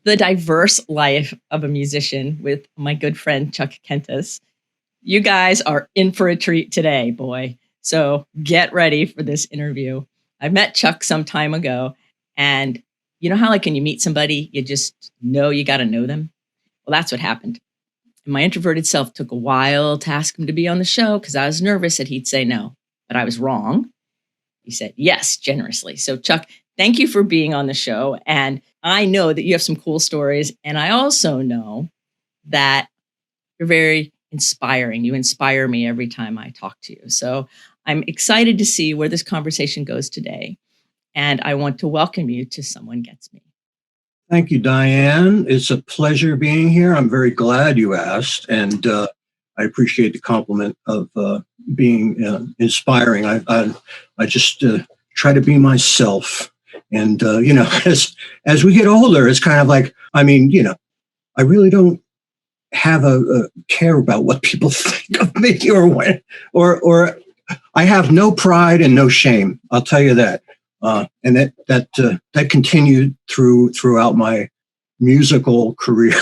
The diverse life of a musician with my good friend Chuck Kentis. You guys are in for a treat today, boy. So get ready for this interview. I met Chuck some time ago, and you know how, like, when you meet somebody, you just know you got to know them? Well, that's what happened. And my introverted self took a while to ask him to be on the show because I was nervous that he'd say no, but I was wrong. He said yes, generously. So, Chuck, thank you for being on the show. And I know that you have some cool stories. And I also know that you're very inspiring. You inspire me every time I talk to you. So I'm excited to see where this conversation goes today. And I want to welcome you to Someone Gets Me. Thank you, Diane. It's a pleasure being here. I'm very glad you asked. And I appreciate the compliment of being inspiring. I just try to be myself. And, as we get older, it's kind of like, I really don't have a care about what people think of me or I have no pride and no shame. I'll tell you that. And that continued throughout my musical career,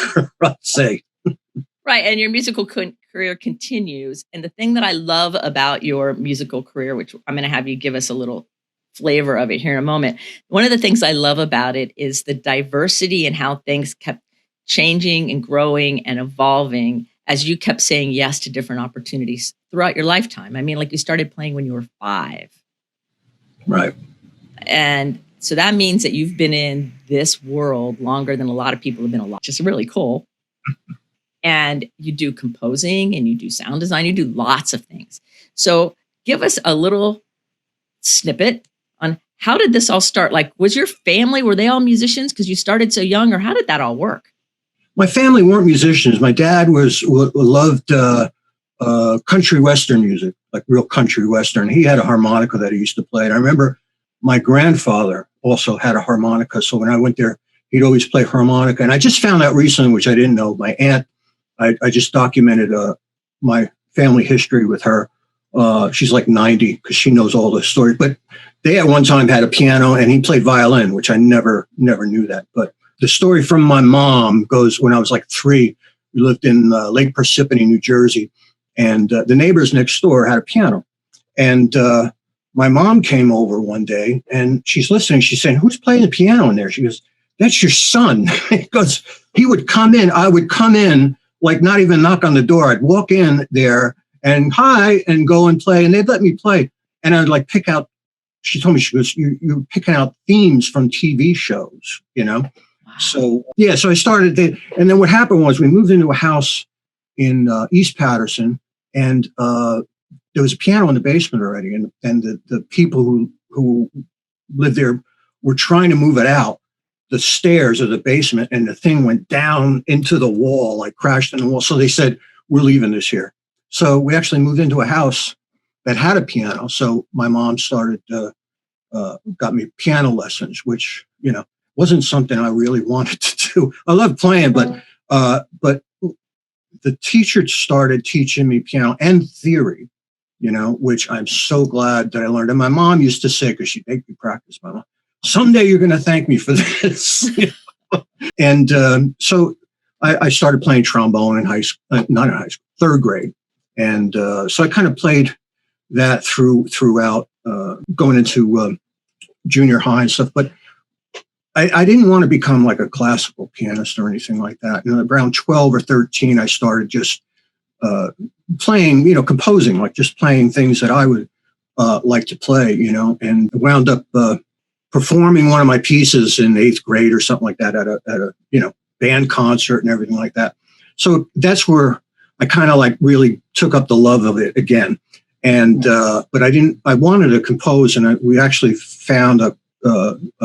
I'd say. Right. And your musical career continues. And the thing that I love about your musical career, which I'm going to have you give us a little flavor of it here in a moment. One of the things I love about it is the diversity and how things kept changing and growing and evolving as you kept saying yes to different opportunities throughout your lifetime. I mean, like, you started playing when you were 5. Right. And so that means that you've been in this world longer than a lot of people have been alive, which is really cool. And you do composing and you do sound design, you do lots of things. So give us a little snippet on how did this all start? Like, was your family, were they all musicians because you started so young, or how did that all work? My family weren't musicians. My dad loved country western music, like real country western. He had a harmonica that he used to play. And I remember my grandfather also had a harmonica. So when I went there, he'd always play harmonica. And I just found out recently, which I didn't know, my aunt, I just documented my family history with her. She's like 90 because she knows all the stories. But they at one time had a piano and he played violin, which I never knew that. But the story from my mom goes when I was like 3, we lived in Lake Parsippany, New Jersey. And the neighbors next door had a piano. And my mom came over one day and she's listening. She's saying, "Who's playing the piano in there?" She goes, "That's your son." Because he would come in. I would come in, like not even knock on the door. I'd walk in there and hi and go and play. And they'd let me play. And I'd like pick out, she told me, she goes, you're picking out themes from TV shows, Wow. So, yeah, so I started there. And then what happened was we moved into a house in East Patterson, and there was a piano in the basement already. And the people who lived there were trying to move it out the stairs of the basement, and the thing went down into the wall, like crashed in the wall. So they said, "We're leaving this here." So we actually moved into a house that had a piano. So my mom started, got me piano lessons, which, wasn't something I really wanted to do. I love playing, but the teacher started teaching me piano and theory, which I'm so glad that I learned. And my mom used to say, because she'd make me practice, my mom, "Someday you're going to thank me for this." And so I started playing trombone in high school, not in high school, 3rd grade. And so I kind of played that throughout going into junior high and stuff. But I didn't want to become like a classical pianist or anything like that. Around 12 or 13, I started just playing, composing, like just playing things that I would like to play, and wound up performing one of my pieces in 8th grade or something like that at a band concert and everything like that. So that's where I kind of like really took up the love of it again. And but I wanted to compose, and we actually found a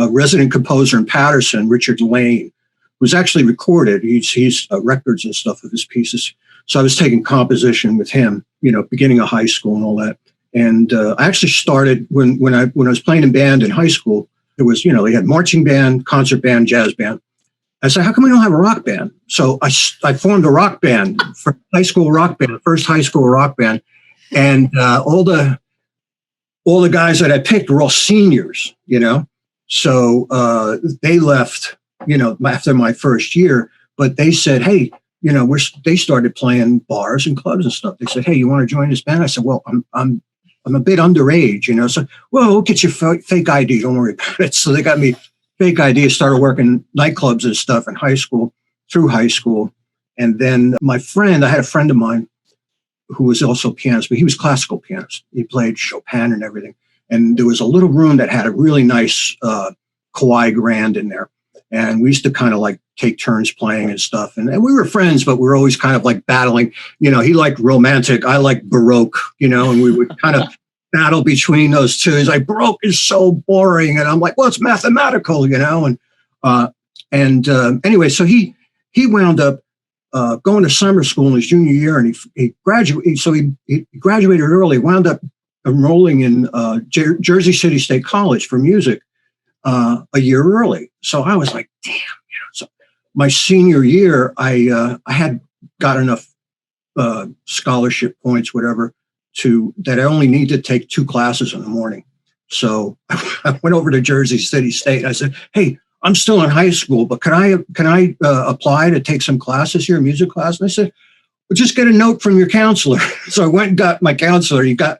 resident composer in Patterson, Richard Lane, who's actually recorded. He's records and stuff of his pieces. So I was taking composition with him, beginning of high school and all that. And I actually started when I was playing in band in high school. It was, they had marching band, concert band, jazz band. I said, "How come we don't have a rock band?" So I formed a rock band, for high school rock band, the first high school rock band. And all the guys that I picked were all seniors, So they left after my first year. But they said, hey, they started playing bars and clubs and stuff. They said, hey, you want to join this band? I said, well, I'm a bit underage, So, well, we'll get you fake ID. Don't worry about it. So they got me fake ID. Started working nightclubs and stuff in through high school. And then I had a friend of mine who was also a pianist, but he was classical pianist. He played Chopin and everything. And there was a little room that had a really nice Kawhi Grand in there. And we used to kind of like take turns playing and stuff. And we were friends, but we were always kind of like battling. He liked romantic, I liked Baroque, and we would kind of battle between those two. He's like, Baroque is so boring. And I'm like, well, it's mathematical, anyway, so he wound up going to summer school in his junior year, and he graduated. So he graduated early, wound up enrolling in Jersey City State College for music a year early. So I was like, damn, So my senior year, I had got enough scholarship points, whatever, that I only need to take 2 classes in the morning. So I went over to Jersey City State. I said, hey, I'm still in high school, but can I apply to take some classes here, music class? And I said, well, just get a note from your counselor. So I went and got my counselor. He got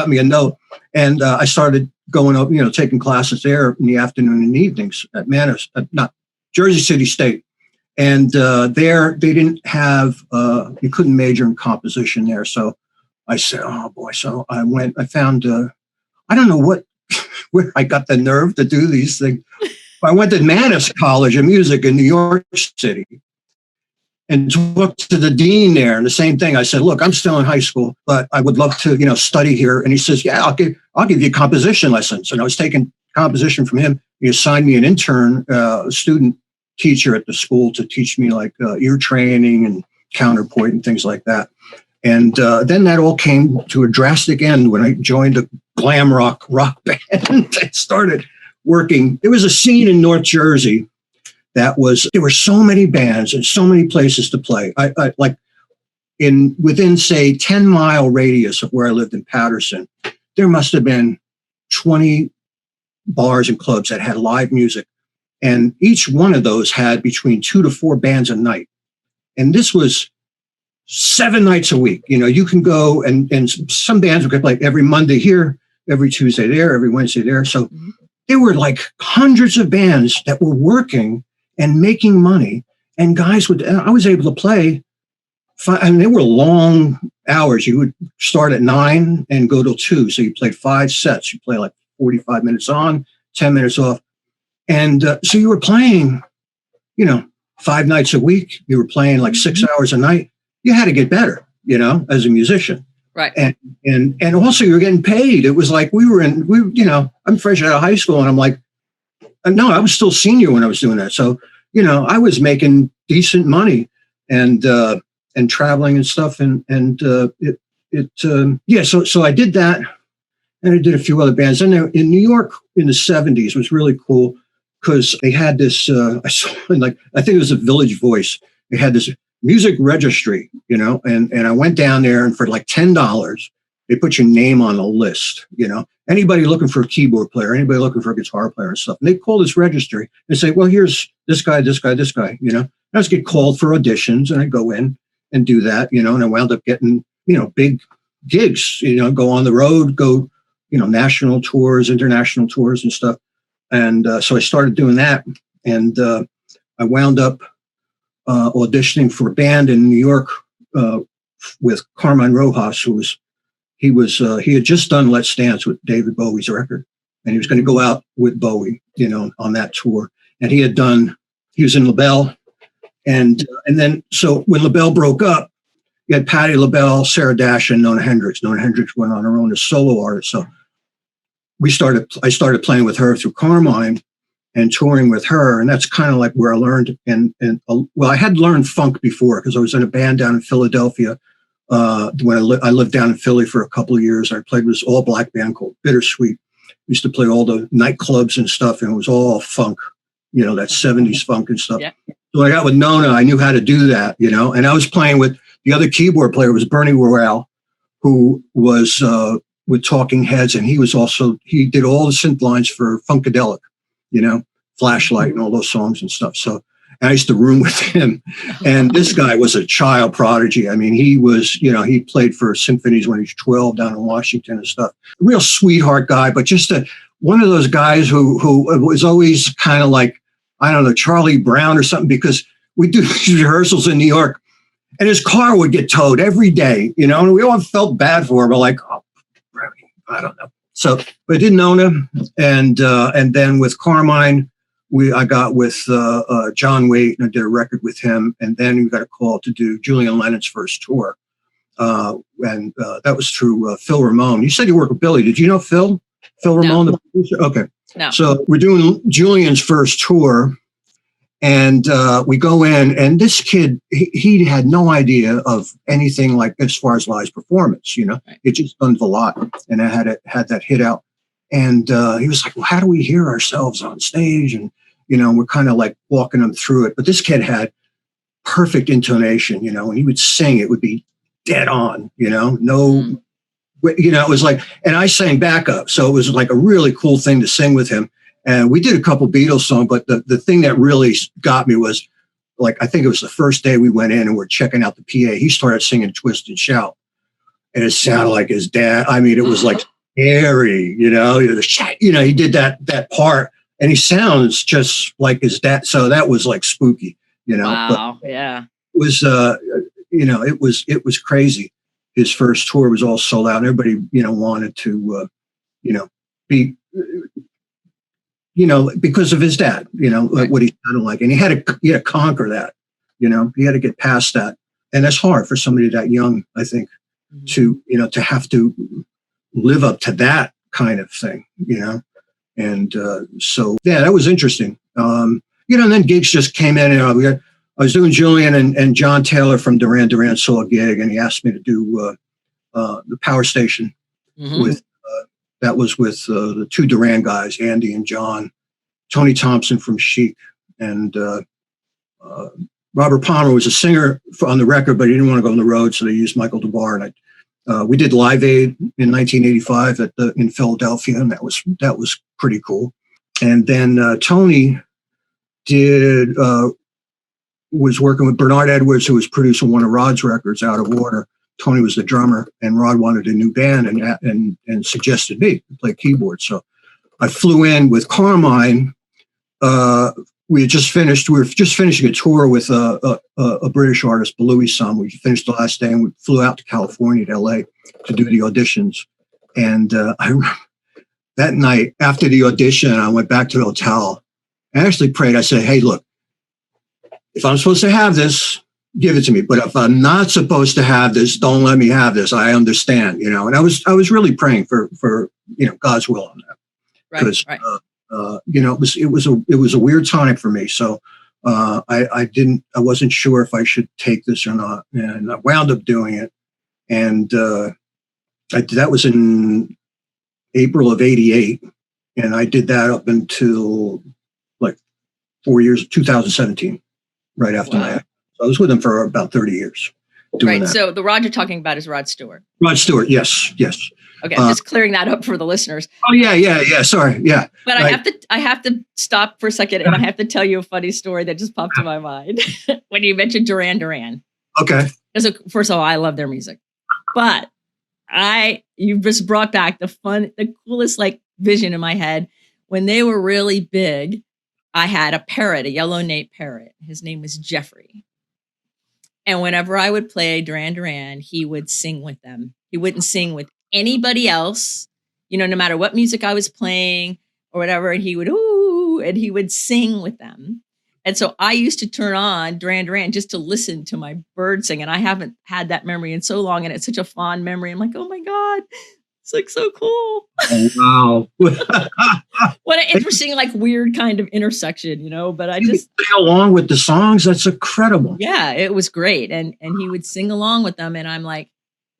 me a note, and I started going up, taking classes there in the afternoon and evenings at not Jersey City State. And there they didn't have, you couldn't major in composition there. So I said, oh boy. So I found, I don't know where I got the nerve to do these things. I went to Mannes College of Music in New York City and talked to the dean there. And the same thing. I said, look, I'm still in high school, but I would love to, study here. And he says, yeah, I'll give you composition lessons. And I was taking composition from him. He assigned me an intern, student teacher at the school to teach me like ear training and counterpoint and things like that. And then that all came to a drastic end when I joined a glam rock band and started working. There was a scene in North Jersey there were so many bands and so many places to play. I like within say 10-mile radius of where I lived in Patterson, there must have been 20 bars and clubs that had live music. And each one of those had between 2 to 4 bands a night. And this was 7 nights a week. You can go and some bands would play every Monday here, every Tuesday there, every Wednesday there. So there were like hundreds of bands that were working and making money. And I was able to play. They were long hours. You would start at 9 and go till 2. So you played 5 sets. You play like 45 minutes on, 10 minutes off. And so you were playing, 5 nights a week. You were playing like 6 hours a night. You had to get better, as a musician. Right. And also you were getting paid. It was like I'm fresh out of high school and I'm like, no, I was still senior when I was doing that. So, I was making decent money and traveling and stuff. So I did that. And I did a few other bands. And in New York in the 70s was really cool because they had this, I think it was a Village Voice. They had this music registry, and I went down there and for like $10, they put your name on a list, anybody looking for a keyboard player, anybody looking for a guitar player and stuff. And they call this registry and say, well, here's this guy, this guy, this guy, I just get called for auditions and I go in and do that, and I wound up getting, big gigs, go on the road, go, national tours, international tours and stuff. And so I started doing that. And I wound up auditioning for a band in New York with Carmine Rojas, he had just done Let's Dance with David Bowie's record. And he was going to go out with Bowie, on that tour. And he was in LaBelle. And then, so when LaBelle broke up, you had Patti LaBelle, Sarah Dash, and Nona Hendrix. Nona Hendrix went on her own as solo artist. So I started playing with her through Carmine and touring with her. And that's kind of like where I learned. I had learned funk before because I was in a band down in Philadelphia. When I lived down in Philly for a couple of years. I played with this all black band called Bittersweet. Used to play all the nightclubs and stuff. And it was all funk, that 70s funk and stuff. Yeah. So I got with Nona. I knew how to do that, and I was playing with the other keyboard player was Bernie Worrell, who was with Talking Heads. And he did all the synth lines for Funkadelic, Flashlight and all those songs and stuff. So and I used to room with him. And this guy was a child prodigy. I mean, he was, he played for symphonies when he was 12 down in Washington and stuff. Real sweetheart guy, but just one of those guys who was always kind of like, I don't know, Charlie Brown or something, because we do rehearsals in New York and his car would get towed every day, and we all felt bad for him. We're like, oh, I don't know. So, but I didn't own him. And then with Carmine, I got with John Waite and I did a record with him. And then we got a call to do Julian Lennon's first tour. And that was through Phil Ramone. You said you worked with Billy. Did you know Phil? Phil Ramone, the producer? Okay. No. So we're doing Julian's first tour. And we go in, and this kid, he had no idea of anything like as far as live performance, Right. It just done a lot. And I had that hit out. And he was like, well, how do we hear ourselves on stage? And, we're kind of like walking him through it. But this kid had perfect intonation, when he would sing, it would be dead on, no, it was like, and I sang backup. So it was like a really cool thing to sing with him. And we did a couple Beatles songs, but the thing that really got me was, like, I think it was the first day we went in and we're checking out the PA. He started singing Twist and Shout. And it sounded like his dad. I mean, it was like scary, he did that part and he sounds just like his dad. So that was like spooky, Wow. But yeah. It was crazy. His first tour was all sold out and everybody, wanted to, be, because of his dad, right. What he sounded like. And he had to conquer that, he had to get past that. And that's hard for somebody that young, I think, to have to live up to that kind of thing, And so, yeah, that was interesting. And then gigs just came in. I was doing Julian and John Taylor from Duran Duran saw a gig and he asked me to do the Power Station with, that was with the two Duran guys, Andy and John, Tony Thompson from Chic, and Robert Palmer was a singer on the record, but he didn't want to go on the road, so they used Michael DeBar. And we did Live Aid in 1985 in Philadelphia, and that was pretty cool. And then Tony was working with Bernard Edwards, who was producing one of Rod's records, Out of Order. Tony was the drummer, and Rod wanted a new band and suggested me to play keyboard. So I flew in with Carmine. We were just finishing a tour with a British artist, Louis Sum. We finished the last day and we flew out to California, to LA, to do the auditions. And that night after the audition, I went back to the hotel. I actually prayed. I said, hey, look, if I'm supposed to have this, give it to me. But if I'm not supposed to have this, don't let me have this. I understand, And I was really praying for God's will on that. Because, right. It was a weird time for me. So I wasn't sure if I should take this or not. And I wound up doing it. And that was in April of '88. And I did that up until like 4 years, 2017, right after that. I was with him for about 30 years. Right. That. So the Rod you're talking about is Rod Stewart. Rod Stewart. Yes. Okay. I'm just clearing that up for the listeners. Oh yeah. Sorry. Yeah. But I have to stop for a second and I have to tell you a funny story that just popped to my mind when you mentioned Duran Duran. Okay. Because first of all, I love their music, but you just brought back the coolest vision in my head when they were really big. I had a parrot, a yellow nape parrot. His name was Jeffrey. And whenever I would play Duran Duran, he would sing with them. He wouldn't sing with anybody else, no matter what music I was playing or whatever. And he would sing with them. And so I used to turn on Duran Duran just to listen to my bird sing. And I haven't had that memory in so long. And it's such a fond memory. I'm like, oh my God, it's so cool. Oh, wow. What an interesting, weird kind of intersection, but I just sing along with the songs. That's incredible. Yeah, it was great. And he would sing along with them. And I'm like,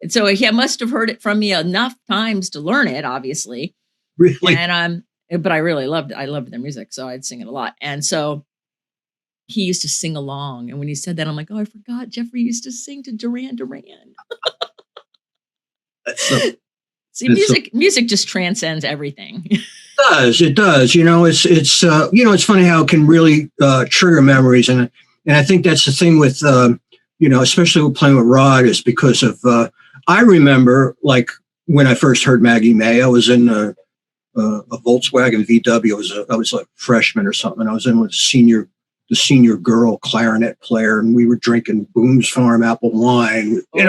and so he must have heard it from me enough times to learn it, obviously. Really? And but I really loved it. I loved their music. So I'd sing it a lot. And so he used to sing along. And when he said that, I'm like, oh, I forgot Jeffrey used to sing to Duran Duran. That's so, See, music just transcends everything. It does. It's funny how it can really trigger memories, and I think that's the thing with especially with playing with Rod is because of I remember like when I first heard Maggie May, I was in a Volkswagen VW. I was like a freshman or something. I was in with the senior girl clarinet player, and we were drinking Boone's Farm apple wine. But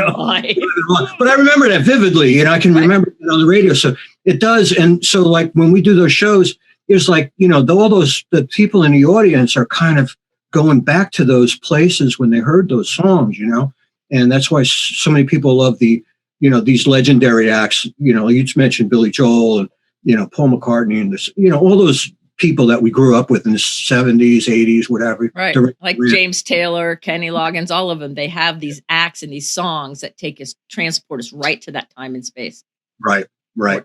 I remember that vividly. I can remember it on the radio. So it does. And so, like when we do those shows, it's like all the people in the audience are kind of going back to those places when they heard those songs. And that's why so many people love these legendary acts. You just mentioned Billy Joel and Paul McCartney and this, all those people that we grew up with in the 70s, 80s, whatever. Right. Like James Taylor, Kenny Loggins, all of them. They have these acts and these songs that transport us right to that time and space. Right. We're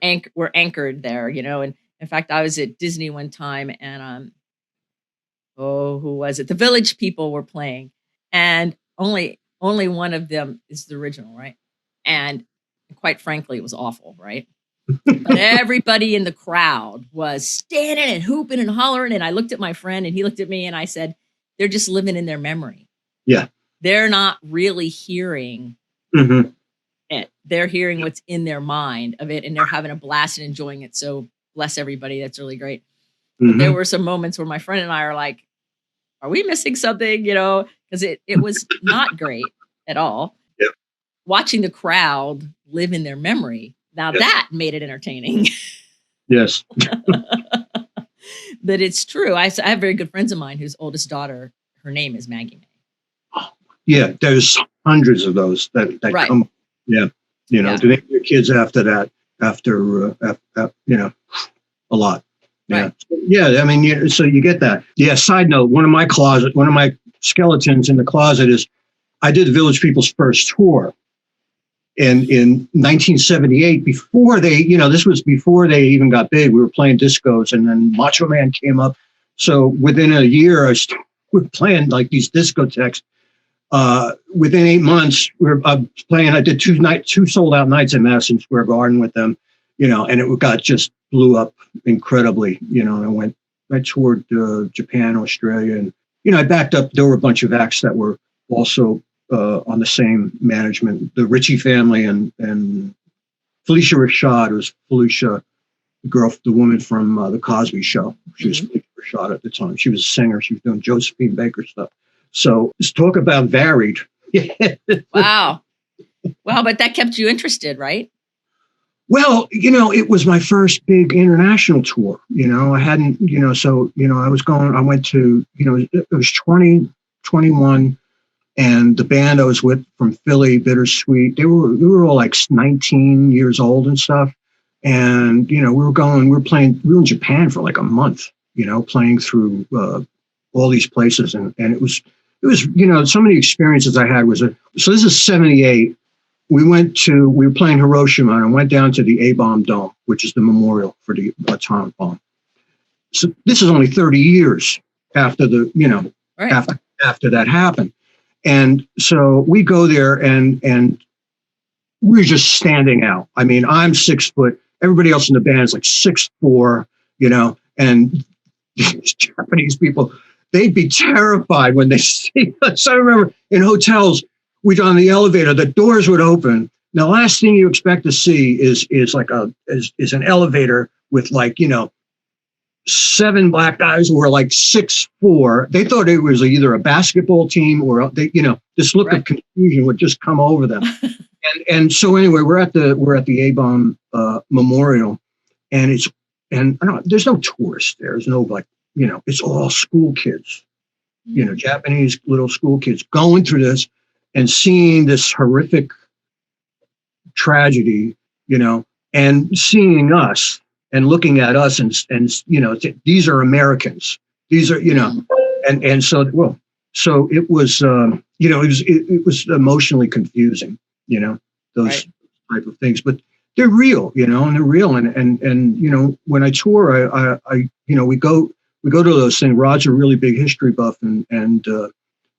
anchored there, And in fact, I was at Disney one time and who was it? The Village People were playing, and only one of them is the original, right? And quite frankly, it was awful, right? But everybody in the crowd was standing and hooping and hollering. And I looked at my friend and he looked at me and I said, they're just living in their memory. Yeah. They're not really hearing it. They're hearing what's in their mind of it, and they're having a blast and enjoying it. So bless everybody. That's really great. But there were some moments where my friend and I are like, are we missing something? Because it was not great at all. Yep. Watching the crowd live in their memory. Now that made it entertaining. Yes. But it's true. I have very good friends of mine whose oldest daughter, her name is Maggie May. Yeah, there's hundreds of those that come. Yeah. Do they name your kids after that? After a lot. Yeah. Right. Yeah. I mean, so you get that. Yeah. Side note, one of my skeletons in the closet is I did the Village People's first tour. And in 1978, before this was before they even got big, we were playing discos, and then Macho Man came up. So within a year, we were playing like these discotheques. Within 8 months, playing. I did two sold out nights at Madison Square Garden with them, and it just blew up incredibly. And I toured Japan, Australia, and I backed up. There were a bunch of acts that were also on the same management, the Ritchie family and Felicia Rashad was Felicia, the woman from the Cosby Show. She was Felicia Rashad at the time. She was a singer. She was doing Josephine Baker stuff. So let's talk about varied. Wow. Well, but that kept you interested, right? Well, it was my first big international tour. I hadn't, I went to, it was 2021. And the band I was with from Philly, Bittersweet, we were all like 19 years old and stuff. And, we were in Japan for like a month, playing through all these places. And it was, some of the experiences I had so this is 78. We were playing Hiroshima and I went down to the A-bomb dome, which is the memorial for the atomic bomb. So this is only 30 years after after that happened. And so we go there and we're just standing out. I mean, I'm 6 foot. Everybody else in the band is like 6'4", and these Japanese people, they'd be terrified when they see us. I remember in hotels, we'd on the elevator, the doors would open. The last thing you expect to see is an elevator with 7 black guys who were like 6'4". They thought it was either a basketball team or this look of confusion would just come over them. and so anyway, we're at the A-bomb memorial, and there's no tourists there. There's no it's all school kids, Japanese little school kids going through this and seeing this horrific tragedy, and seeing us. And looking at us and these are Americans. These are, and so it was, it was emotionally confusing, those type of things, but they're real, and they're real. And when I tour, I we go to those things. Rod's a really big history buff, and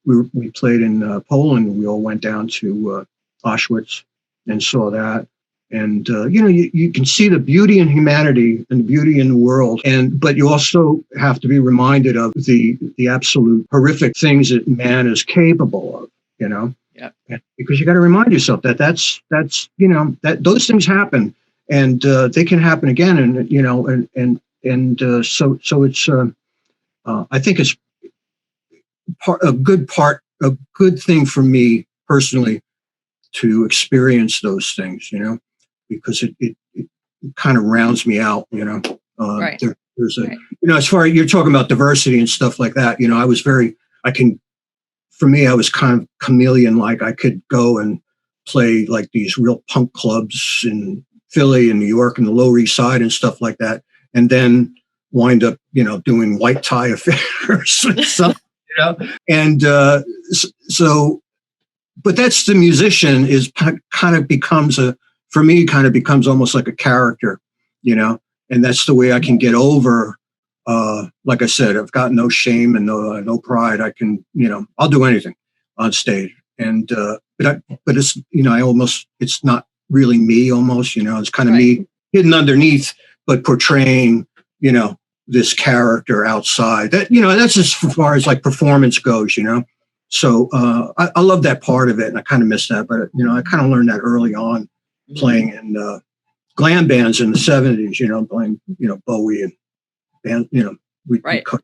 we played in Poland. We all went down to Auschwitz and saw that. You can see the beauty in humanity and the beauty in the world, but you also have to be reminded of the absolute horrific things that man is capable of. Yeah. Because you got to remind yourself that that those things happen, and they can happen again, so it's I think it's a good thing for me personally to experience those things, because it kind of rounds me out, Right. There's as far as you're talking about diversity and stuff like that, for me, I was kind of chameleon, like I could go and play like these real punk clubs in Philly and New York and the Lower East Side and stuff like that. And then wind up, doing white tie affairs and stuff, and so, but that's the musician kind of becomes almost like a character, and that's the way I can get over. Like I said, I've got no shame and no pride. I can, I'll do anything on stage, and but it's, it's not really me. Almost, it's kind of me hidden underneath, but portraying, this character outside. That's as far as like performance goes, So I love that part of it, and I kind of miss that. But I kind of learned that early on, playing in glam bands in the '70s. Playing Bowie and band. We cut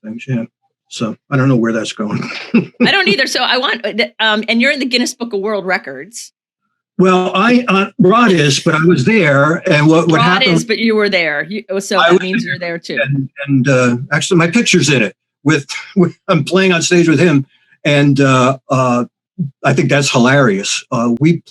things. Yeah. So I don't know where that's going. I don't either. So I want, and you're in the Guinness Book of World Records. Well, Rod is, but I was there, and what Rod happened? Is, but you were there, so that means you're there too. And actually, my picture's in it. With I'm playing on stage with him, and I think that's hilarious. We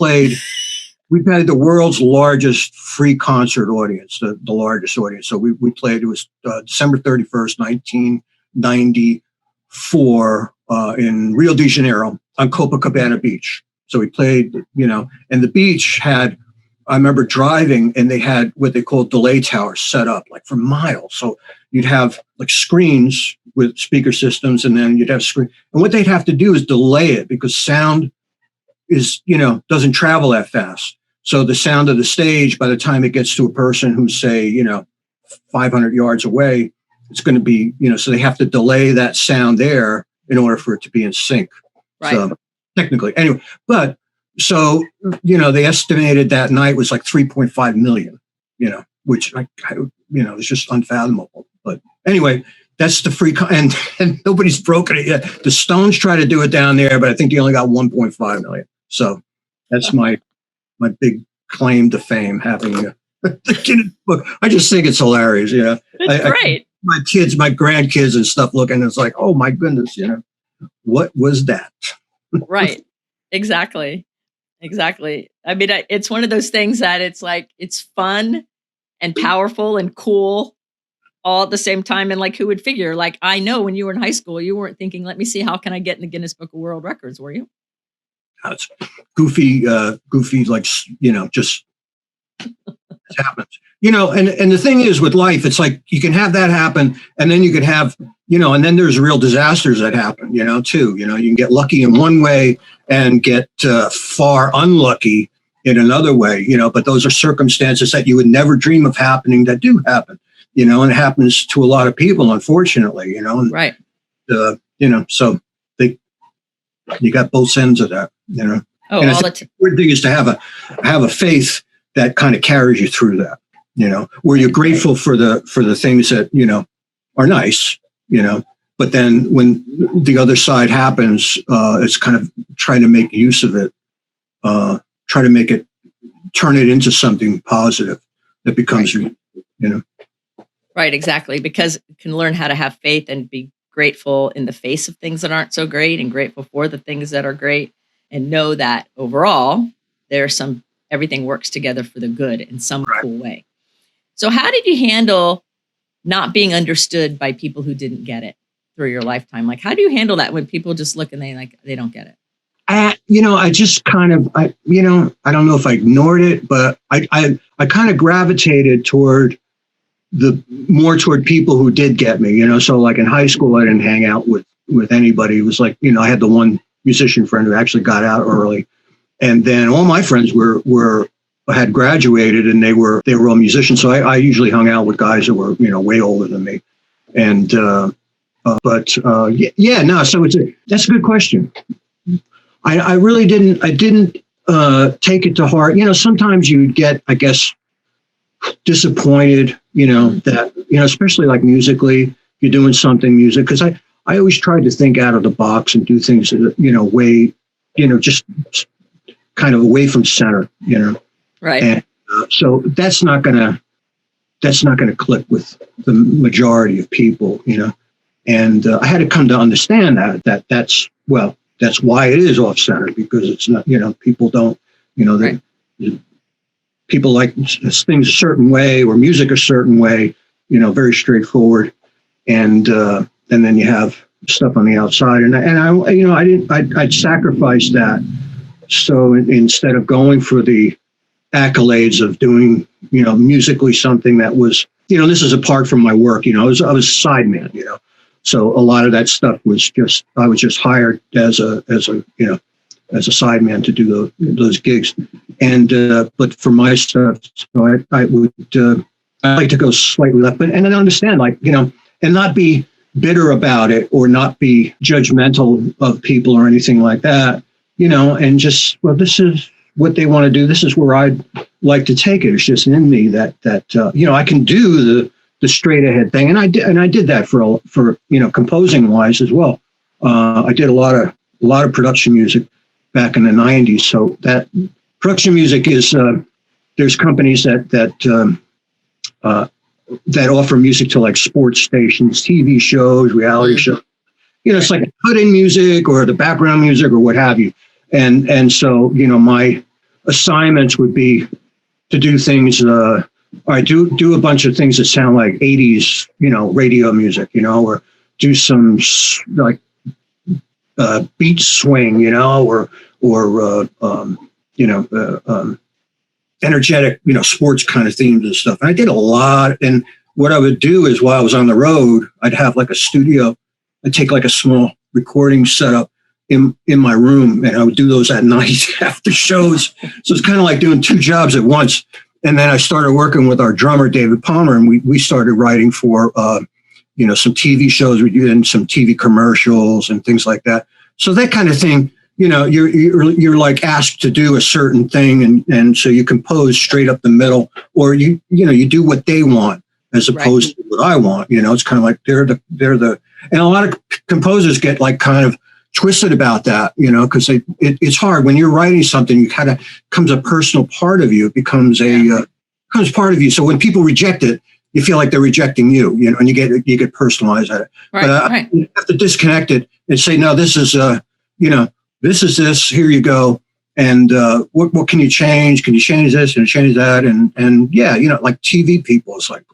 had the world's largest free concert audience, the largest audience. So we played. It was December 31st, 1994, in Rio de Janeiro on Copacabana Beach. So we played, and the beach had, I remember driving, and they had what they called delay towers set up like for miles. So you'd have like screens with speaker systems, and then you'd have screen. And what they'd have to do is delay it, because sound is, doesn't travel that fast. So the sound of the stage, by the time it gets to a person who's, say, 500 yards away, it's going to be, so they have to delay that sound there in order for it to be in sync. Right. So, technically, anyway, but so they estimated that night was like 3.5 million, which is just unfathomable. But anyway, that's the free and nobody's broken it yet. The Stones try to do it down there, but I think they only got 1.5 million. So that's my big claim to fame, having the Guinness Book. I just think it's hilarious. It's great. My kids, my grandkids, and stuff looking. It's like, oh my goodness, what was that? Right. Exactly. I mean, it's one of those things that it's like, it's fun and powerful and cool all at the same time. And like, who would figure? Like, I know when you were in high school, you weren't thinking, let me see, how can I get in the Guinness Book of World Records? Were you? It's goofy, like, just it happens. And the thing is with life, it's like you can have that happen, and then you could have, and then there's real disasters that happen, too. You can get lucky in one way and get far unlucky in another way, but those are circumstances that you would never dream of happening that do happen, and it happens to a lot of people, unfortunately, and, right. So you got both ends of that, Oh, and the good thing is to have a faith that kind of carries you through that. Where you're grateful for the things that, are nice, but then when the other side happens, it's kind of trying to make use of it, try to turn it into something positive that becomes, Right, exactly. Because you can learn how to have faith and be grateful in the face of things that aren't so great, and grateful for the things that are great, and know that overall everything works together for the good in some cool way. So how did you handle not being understood by people who didn't get it through your lifetime? Like, how do you handle that when people just look and they don't get it? I just kind of, I don't know if I ignored it, but I kind of gravitated toward people who did get me, so like in high school, I didn't hang out with anybody. It was like, I had the one musician friend who actually got out early. And then all my friends were had graduated and they were all musicians. So I usually hung out with guys that were, way older than me. And, no, so that's a good question. I really didn't take it to heart. Sometimes you'd get, I guess, disappointed, that, especially like musically, you're doing something music. Cause I always tried to think out of the box and do things, way, just kind of away from center, Right. And so that's not gonna click with the majority of people, and I had to come to understand that's why it is off center, because it's not, people don't, Right. People like things a certain way or music a certain way, very straightforward. And then you have stuff on the outside, and I'd sacrifice that. So instead of going for the accolades of doing, musically something that was, this is apart from my work, I was a sideman, so a lot of that stuff was I was just hired as a sideman to do those gigs. And, but for my stuff, so I like to go slightly left, and then understand, and not be bitter about it or not be judgmental of people or anything like that, and just, this is what they want to do. This is where I'd like to take it. It's just in me that I can do the straight ahead thing. And I did that for composing wise as well. I did a lot of production music back in the 90s. So that production music is, there's companies that offer music to like sports stations, TV shows, reality shows. It's like put-in music or the background music or what have you. And so, my assignments would be to do things, I do a bunch of things that sound like 80s, radio music, or do some like beat swing, or energetic, sports kind of themes and stuff. And I did a lot. And what I would do is while I was on the road, I'd have like a studio. I'd take like a small recording setup in my room, and I would do those at night after shows. So it's kind of like doing two jobs at once. And then I started working with our drummer, David Palmer, and we started writing for, some TV shows. We did some TV commercials and things like that. So that kind of thing, you're like asked to do a certain thing. And so you compose straight up the middle, or you do what they want as opposed to what I want. It's kind of like they're the, and a lot of composers get like kind of twisted about that, because it's hard when you're writing something. You kind of becomes a personal part of you. It becomes becomes part of you. So when people reject it, you feel like they're rejecting you, and you get personalized at it. Right, but you have to disconnect it and say, no, this is this is this. Here you go. And what can you change? Can you change this and change that? And like TV people, it's like,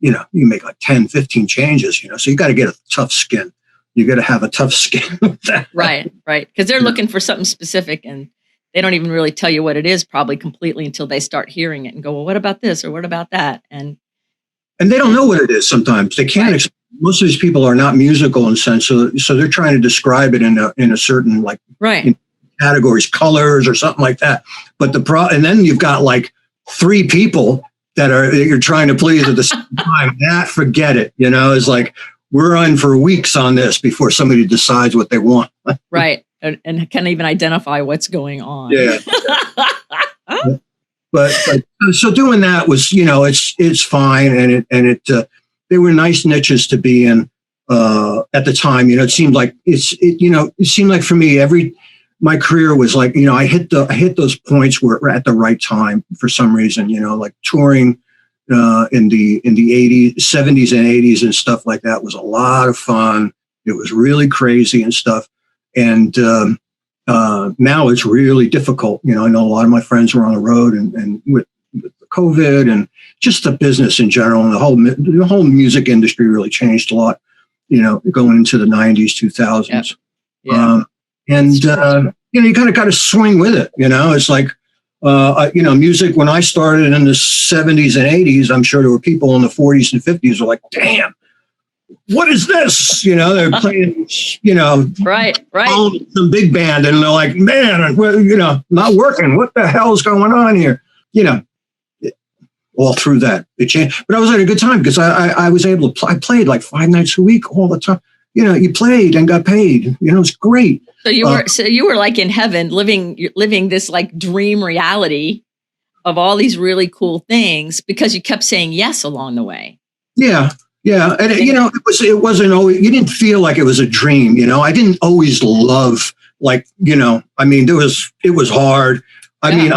you make like 10, 15 changes. So you got to get a tough skin. You got to have a tough skin with that. Right. Because they're looking for something specific, and they don't even really tell you what it is probably completely until they start hearing it and go, well, what about this or what about that? And they don't know what it is sometimes. They can't. Most of these people are not musical in a sense, so they're trying to describe it in a certain like categories, colors or something like that. But and then you've got like three people that you're trying to please at the same time. Forget it. It's like, we're on for weeks on this before somebody decides what they want. Right. And can't even identify what's going on. Yeah. but so doing that was, it's fine. And it they were nice niches to be in at the time. It seemed like it seemed like for me, my career was like, I hit those points where at the right time for some reason, like touring in the 80s, 70s and 80s and stuff like that was a lot of fun. It was really crazy and stuff. And now it's really difficult. I know a lot of my friends were on the road and with COVID and just the business in general, and the whole music industry really changed a lot, going into the 90s, 2000s. You kind of got to swing with it. It's like, music, when I started in the 70s and 80s, I'm sure there were people in the 40s and 50s who were like, damn, what is this? They're playing, right. some big band, and they're like, man, not working. What the hell is going on here? you know, all through that, it changed. But I was at a good time because I was able to I played like 5 nights a week all the time. You know, you played and got paid. You know, it's great. So you were like in heaven, living this like dream reality of all these really cool things because you kept saying yes along the way. Yeah. Yeah. And you know, it wasn't always, you didn't feel like it was a dream. You know, I didn't always love, like, you know, I mean, it was hard. I mean,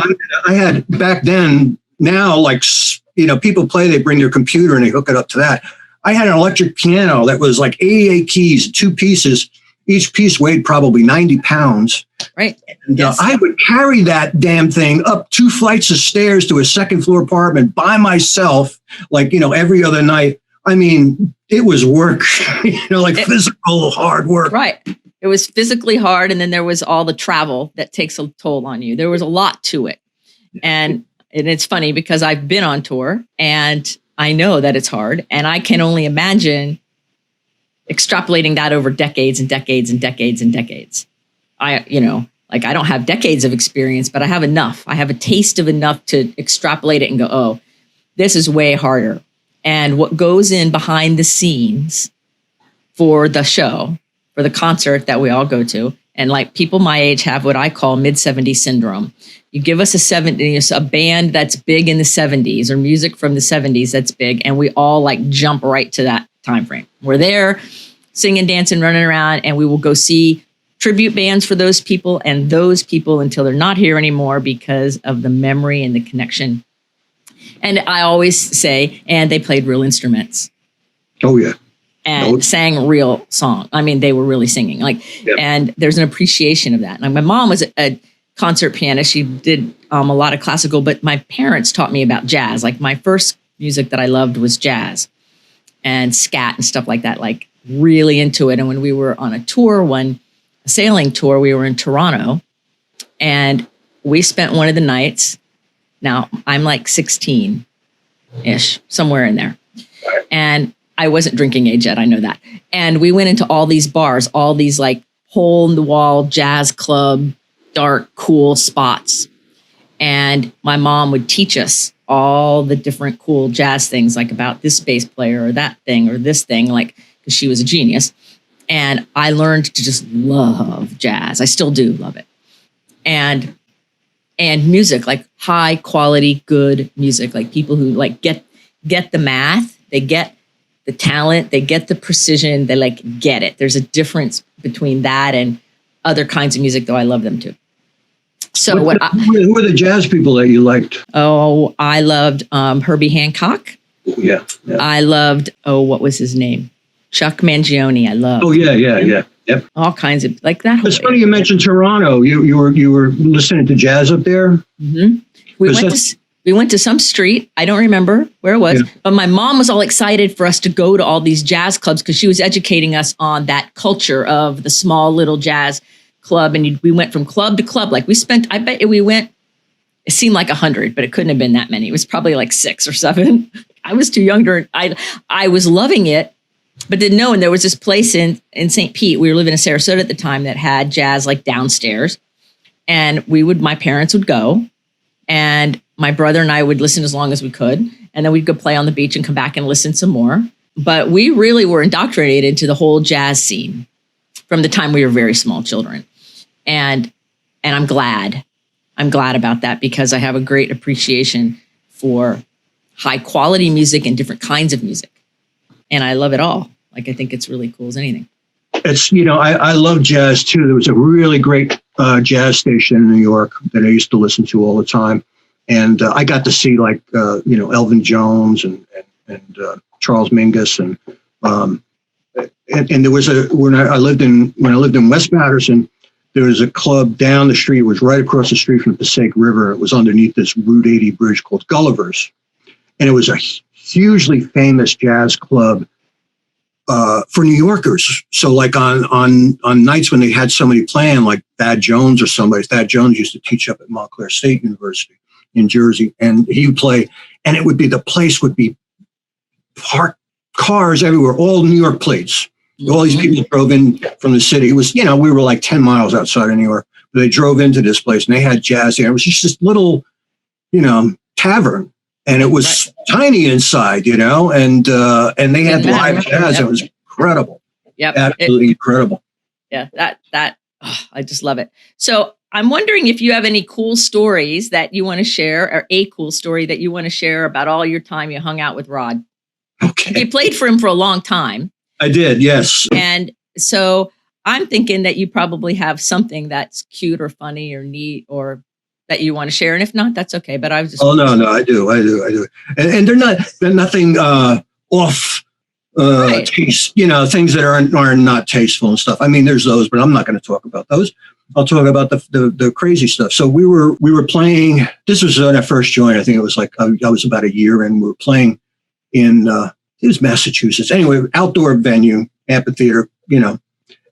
I had back then, now, like, you know, people play, they bring their computer and they hook it up to that. I had an electric piano that was like 88 keys, 2 pieces. Each piece weighed probably 90 pounds. Right. And I would carry that damn thing up 2 flights of stairs to a 2nd floor apartment by myself, like, you know, every other night. I mean, it was work, you know, like physical hard work. Right. It was physically hard. And then there was all the travel that takes a toll on you. There was a lot to it. And it's funny because I've been on tour and I know that it's hard. And I can only imagine extrapolating that over decades and decades and decades and decades. You know, like I don't have decades of experience, but I have enough. I have a taste of enough to extrapolate it and go, oh, this is way harder. And what goes in behind the scenes for the show, for the concert that we all go to, and like people my age have what I call mid-70s syndrome. You give us a band that's big in the 70s or music from the 70s that's big, and we all like jump right to that time frame. We're there singing, dancing, running around, and we will go see tribute bands for those people and those people until they're not here anymore because of the memory and the connection. And I always say, and they played real instruments. Oh, yeah. And sang real song. I mean, they were really singing. And there's an appreciation of that. And my mom was a concert pianist. She did a lot of classical, but my parents taught me about jazz. Like my first music that I loved was jazz and scat and stuff like that, like really into it. And when we were on a tour, a sailing tour, we were in Toronto and we spent one of the nights. Now I'm like 16-ish, somewhere in there. And I wasn't drinking age yet, I know that. And we went into all these bars, all these like hole-in-the-wall jazz club, dark, cool spots. And my mom would teach us all the different cool jazz things, like about this bass player or that thing or this thing, like, because she was a genius. And I learned to just love jazz. I still do love it. And music, like high quality, good music, like people who like get the math, they get the talent, they get the precision, they like get it. There's a difference between that and other kinds of music, though I love them too. So who were the jazz people that you liked? Oh, I loved Herbie Hancock. Yeah. I loved, what was his name? Chuck Mangione. I loved. Oh, yeah. Yep. All kinds of like that. It's funny you mentioned Toronto. You were listening to jazz up there. Mm-hmm. We went to some street. I don't remember where it was, but my mom was all excited for us to go to all these jazz clubs because she was educating us on that culture of the small little jazz club. And we went from club to club. Like I bet we went, it seemed like 100, but it couldn't have been that many. It was probably like 6 or 7. I was too young to, I was loving it, but didn't know. And there was this place in St. Pete. We were living in Sarasota at the time that had jazz like downstairs. And my parents would go and my brother and I would listen as long as we could. And then we'd go play on the beach and come back and listen some more. But we really were indoctrinated into the whole jazz scene from the time we were very small children. And I'm glad about that because I have a great appreciation for high quality music and different kinds of music. And I love it all. Like, I think it's really cool as anything. It's, I love jazz too. There was a really great jazz station in New York that I used to listen to all the time. And I got to see like, Elvin Jones and Charles Mingus. And there was when I lived in West Patterson, there was a club down the street. It was right across the street from the Passaic River. It was underneath this Route 80 bridge called Gulliver's. And it was a hugely famous jazz club for New Yorkers. So like on nights when they had somebody playing, like Thad Jones or somebody, Thad Jones used to teach up at Montclair State University in Jersey, and he would play, and the place would be parked cars everywhere, all New York plates. All these people drove in from the city. It was, we were like 10 miles outside of New York, but they drove into this place and they had jazz there. It was just this little, tavern, and it was tiny inside, and they had live jazz. It was incredible. Yep. Absolutely incredible. Yeah. I just love it. So I'm wondering if you have any cool stories that you want to share, or a cool story that you want to share about all your time you hung out with Rod. Okay. You played for him for a long time. I did. Yes. And so I'm thinking that you probably have something that's cute or funny or neat or that you want to share. And if not, that's okay. But I was just. Oh, no, I do. And they're nothing off taste, things that are not tasteful and stuff. I mean, there's those, but I'm not going to talk about those. I'll talk about the crazy stuff. So we were playing. This was when I first joined. I think it was like I was about a year in. We were playing in it was Massachusetts. Anyway, outdoor venue, amphitheater,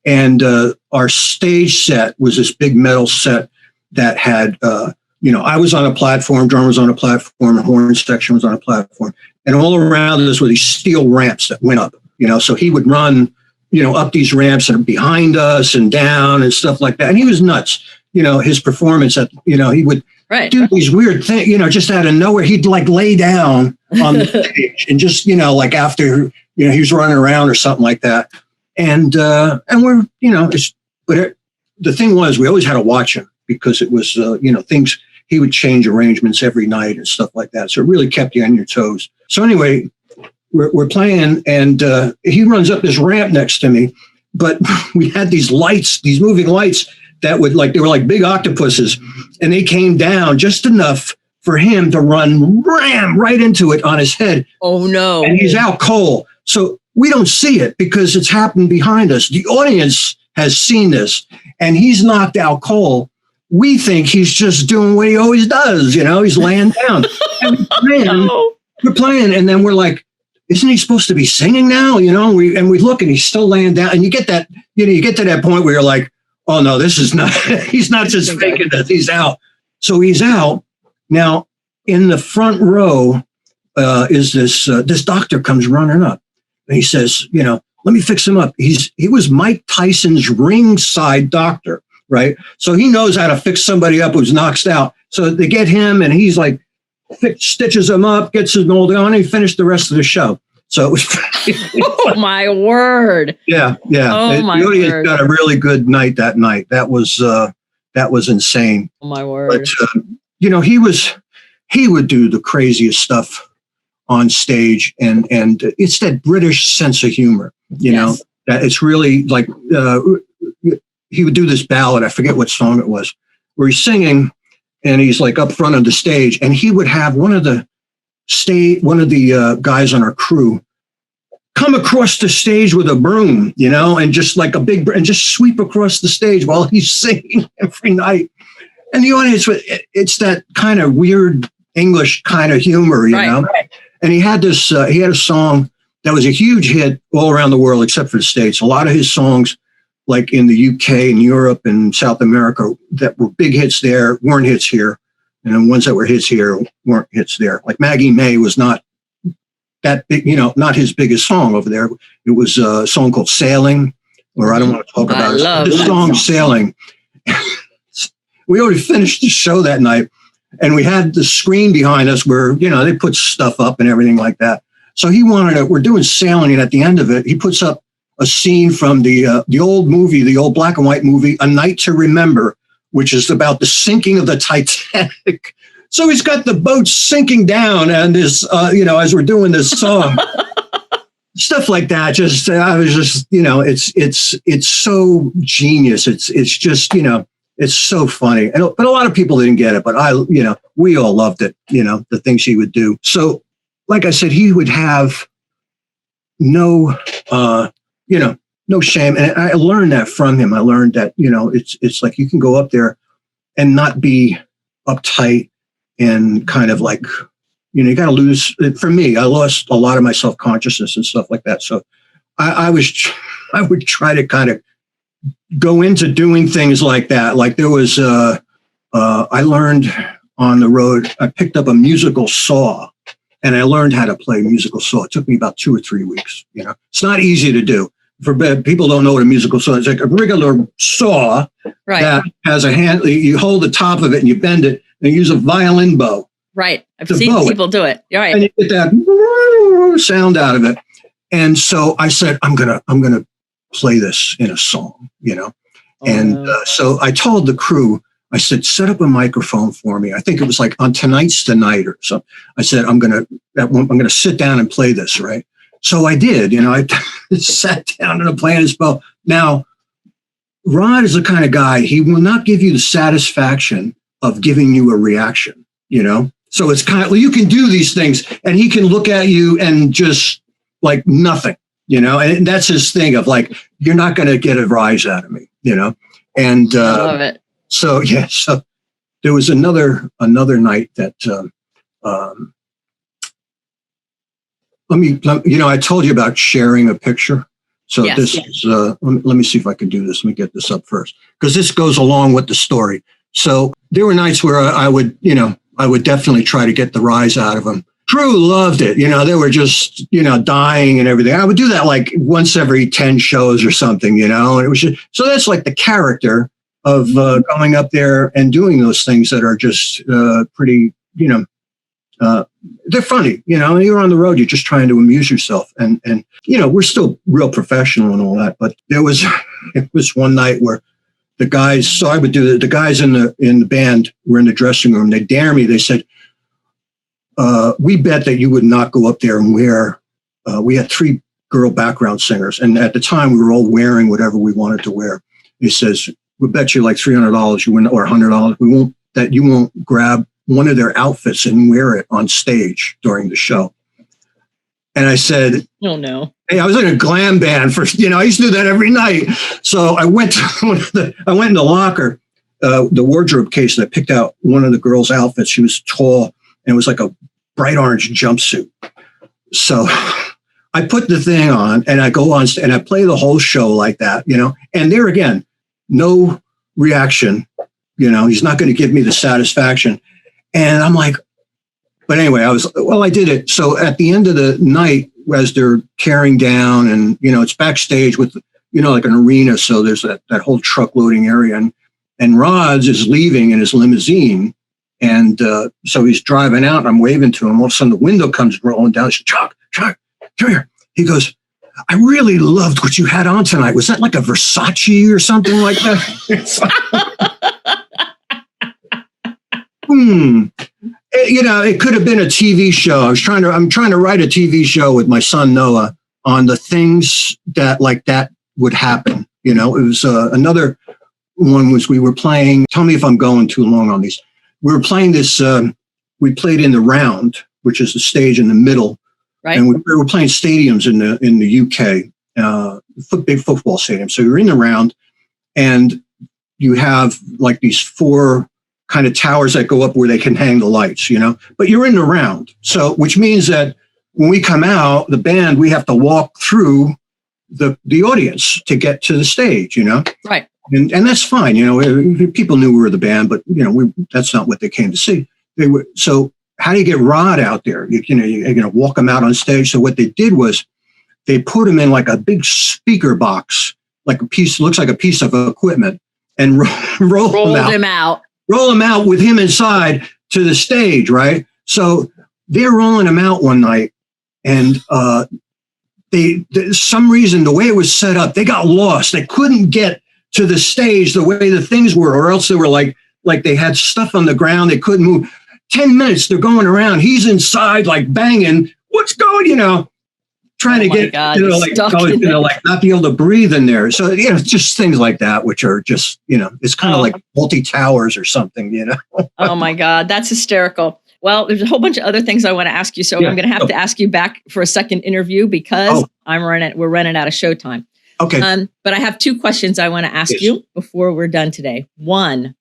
and our stage set was this big metal set that had, I was on a platform, drum was on a platform, the horn section was on a platform, and all around us were these steel ramps that went up, so he would run, up these ramps and behind us and down and stuff like that. And he was nuts, his performance he would do these weird things, just out of nowhere. He'd like lay down on the stage and just, like after, he was running around or something like that. And we're, but the thing was, we always had to watch him because it was, things, he would change arrangements every night and stuff like that. So it really kept you on your toes. So anyway, we're playing, and he runs up this ramp next to me, but we had these lights, these moving lights that would they were like big octopuses, and they came down just enough for him to ram right into it on his head. Oh no. And he's out cold. So we don't see it because it's happened behind us. The audience has seen this, and he's knocked out cold. We think he's just doing what he always does. He's laying down. And we're playing, and then we're like, isn't he supposed to be singing now? We look, and he's still laying down. And you get that, you get to that point where you're like, oh no, this is not, he's not just faking this, he's out. So he's out. Now, in the front row is this doctor comes running up, and he says, let me fix him up. He was Mike Tyson's ringside doctor, right? So he knows how to fix somebody up who's knocked out. So they get him, and he's like, stitches him up, gets his mold on, and he finished the rest of the show. So it was. Oh my word! Yeah. Oh my the audience word! Got a really good night that night. That was insane. Oh my word! But he would do the craziest stuff on stage, and it's that British sense of humor. That it's really like he would do this ballad. I forget what song it was, where he's singing, and he's like up front of the stage, and he would have one of the guys on our crew come across the stage with a broom, and just like and just sweep across the stage while he's singing every night. And the audience, it's that kind of weird English kind of humor, you know? Right. And he had a song that was a huge hit all around the world, except for the States. A lot of his songs, like in the UK and Europe and South America, that were big hits there, weren't hits here. And the ones that were hits here weren't hits there. Like Maggie May was not that big, not his biggest song over there. It was a song called Sailing, or I don't want to talk about it. This song, Sailing. We already finished the show that night, and we had the screen behind us where, they put stuff up and everything like that. So he we're doing Sailing, and at the end of it, he puts up a scene from the old movie, the old black and white movie, A Night to Remember, which is about the sinking of the Titanic. So he's got the boat sinking down, and as we're doing this song, stuff like that. I was just, it's so genius. It's just, it's so funny. But a lot of people didn't get it, but we all loved it, the things he would do. So, like I said, he would have no shame. And I learned that from him. I learned that, it's like you can go up there and not be uptight and kind of like, you got to lose. For me, I lost a lot of my self-consciousness and stuff like that. So I would try to kind of go into doing things like that. Like there was, I learned on the road, I picked up a musical saw, and I learned how to play musical saw. It took me about 2 or 3 weeks. It's not easy to do. For people don't know what a musical saw is. It's like a regular saw that has a hand. You hold the top of it and you bend it and you use a violin bow. Right. I've seen bow people do it. You're right. And you get that sound out of it. And so I said, I'm gonna play this in a song, So I told the crew, I said, set up a microphone for me. I think it was like on Tonight's the Night or something. I said, I'm gonna sit down and play this, right? So I did, I sat down and I'm playing his bow. Now, Rod is the kind of guy, he will not give you the satisfaction of giving you a reaction, So it's kind of, you can do these things and he can look at you and just like nothing, and that's his thing of like, you're not going to get a rise out of me, and I love it. So there was another night that I told you about sharing a picture. So yes, this is let me see if I can do this. Let me get this up first, because this goes along with the story. So there were nights where I would definitely try to get the rise out of them. Crew loved it. They were just, dying and everything. I would do that like once every 10 shows or something, and it was just, so that's like the character of going up there and doing those things that are just pretty, they're funny, you're on the road, you're just trying to amuse yourself. And we're still real professional and all that. But it was one night where the guys, so I would do the guys in the band were in the dressing room. They dare me. They said, we bet that you would not go up there and wear, we had 3 girl background singers. And at the time we were all wearing whatever we wanted to wear. He says, we bet you like $300 you win, or $100. You won't grab one of their outfits and wear it on stage during the show. And I said, oh no. Hey, I was in a glam band for, I used to do that every night. So I went in the locker, the wardrobe case, and I picked out one of the girls' outfits. She was tall and it was like a bright orange jumpsuit. So I put the thing on and I go on and I play the whole show like that, and there again, no reaction, he's not going to give me the satisfaction. And I'm like, but anyway, I did it. So at the end of the night, as they're tearing down and, it's backstage with, like an arena. So there's that whole truck loading area, and Rods is leaving in his limousine. And so he's driving out and I'm waving to him. All of a sudden the window comes rolling down. I said, Chuck, come here. He goes, I really loved what you had on tonight. Was that like a Versace or something like that? It could have been a TV show. I'm trying to write a TV show with my son Noah on the things that like that would happen. It was another one was we were playing. Tell me if I'm going too long on these. We were playing this. We played in the Round, which is the stage in the middle, right? And we were playing stadiums in the UK, big football stadium. So you're in the Round, and you have like these 4 kind of towers that go up where they can hang the lights, but you're in the Round. So, which means that when we come out, the band, we have to walk through the audience to get to the stage, Right. And that's fine. People knew we were the band, but that's not what they came to see. So how do you get Rod out there? You're going to walk him out on stage. So what they did was they put him in like a big speaker box, like looks like a piece of equipment, and rolled him out. Roll him out with him inside to the stage, right? So they're rolling him out one night, and some reason, the way it was set up, they got lost. They couldn't get to the stage the way the things were, or else they were like they had stuff on the ground. They couldn't move. 10 minutes, they're going around. He's inside, like banging. What's going, trying to get, not be able to breathe in there. So, just things like that, which are just, it's kind of like multi-towers or something, Oh my God, that's hysterical. Well, there's a whole bunch of other things I want to ask you. So I'm going to have to ask you back for a second interview because we're running out of showtime. Okay. But I have 2 questions I want to ask you before we're done today. 1,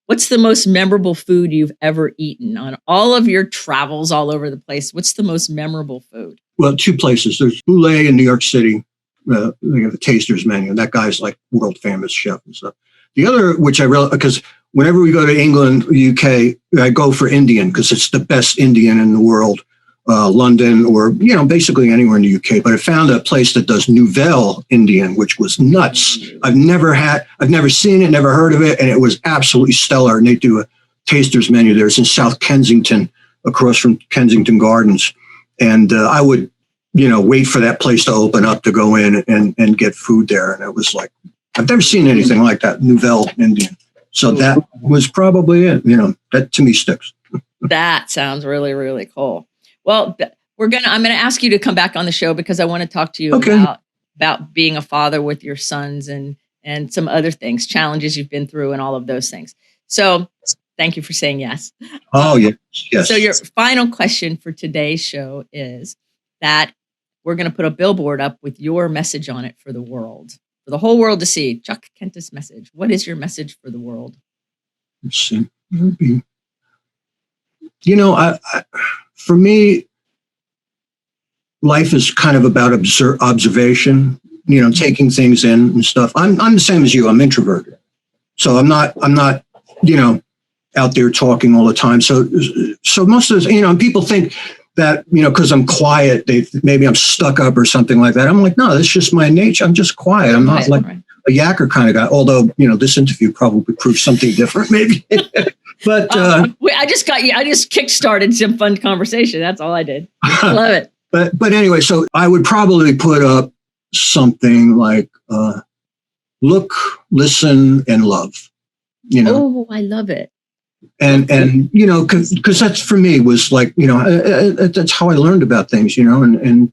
what's the most memorable food you've ever eaten on all of your travels all over the place? What's the most memorable food? Well, 2 places. There's Boulay in New York City. They have the Taster's Menu. That guy's like world famous chef and stuff. The other, which I really, because whenever we go to England, UK, I go for Indian because it's the best Indian in the world. London or, basically anywhere in the UK. But I found a place that does Nouvelle Indian, which was nuts. I've never seen it, never heard of it. And it was absolutely stellar. And they do a Taster's Menu there. It's in South Kensington, across from Kensington Gardens. And I would, wait for that place to open up to go in and get food there. And it was like, I've never seen anything like that, Nouvelle Indian. So that was probably it. That to me sticks. That sounds really, really cool. Well, I'm going to ask you to come back on the show because I want to talk to you about being a father with your sons and some other things, challenges you've been through and all of those things. So thank you for saying yes. Oh, yes. So your final question for today's show is that we're going to put a billboard up with your message on it for the world, for the whole world to see. Chuck Kentis message. What is your message for the world? Let's see. For me, life is kind of about observation, taking things in and stuff. I'm the same as you. I'm introverted. So I'm not, out there talking all the time. So most of the, and people think that, because I'm quiet, maybe I'm stuck up or something like that. I'm like, no, that's just my nature. I'm just quiet. I'm not like a yacker kind of guy. Although, this interview probably proves something different, maybe. But I just kickstarted some fun conversation. That's all I did. I love it. But anyway, so I would probably put up something like look, listen, and love. Oh, I love it. And because that's for me was like, that's how I learned about things, and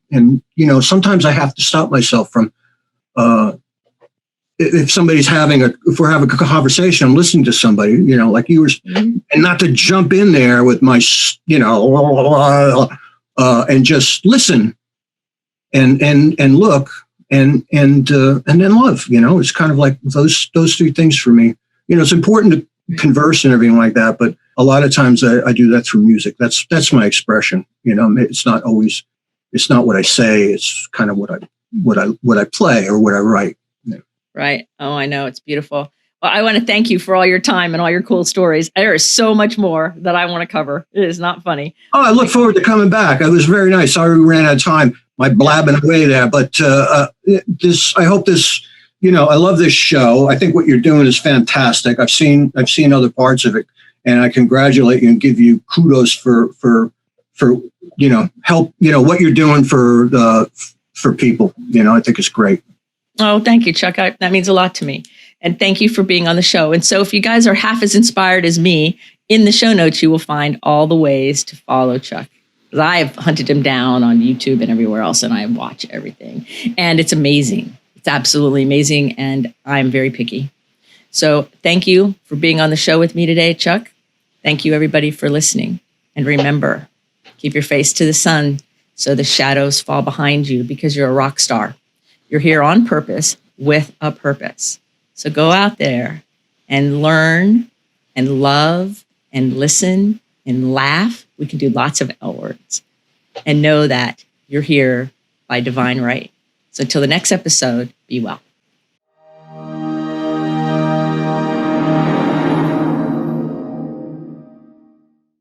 sometimes I have to stop myself from if we're having a conversation, I'm listening to somebody, like you were, and not to jump in there with my, and just listen and look and then love, it's kind of like those three things for me. It's important to converse and everything like that, but a lot of times I do that through music. That's my expression. It's not what I say. It's kind of what I play or what I write. Right. Oh, I know. It's beautiful. Well, I want to thank you for all your time and all your cool stories. There is so much more that I want to cover. It is not funny. Oh, I look forward to coming back. It was very nice. Sorry we ran out of time. My blabbing away there, but I hope this. I love this show. I think what you're doing is fantastic. I've seen other parts of it, and I congratulate you and give you kudos for help. What you're doing for people. I think it's great. Oh, thank you, Chuck. That means a lot to me. And thank you for being on the show. And so if you guys are half as inspired as me, in the show notes, you will find all the ways to follow Chuck. I've hunted him down on YouTube and everywhere else, and I watch everything. And it's amazing. It's absolutely amazing. And I'm very picky. So thank you for being on the show with me today, Chuck. Thank you, everybody, for listening. And remember, keep your face to the sun so the shadows fall behind you because you're a rock star. You're here on purpose with a purpose. So go out there and learn and love and listen and laugh. We can do lots of L words. And know that you're here by divine right. So until the next episode, be well.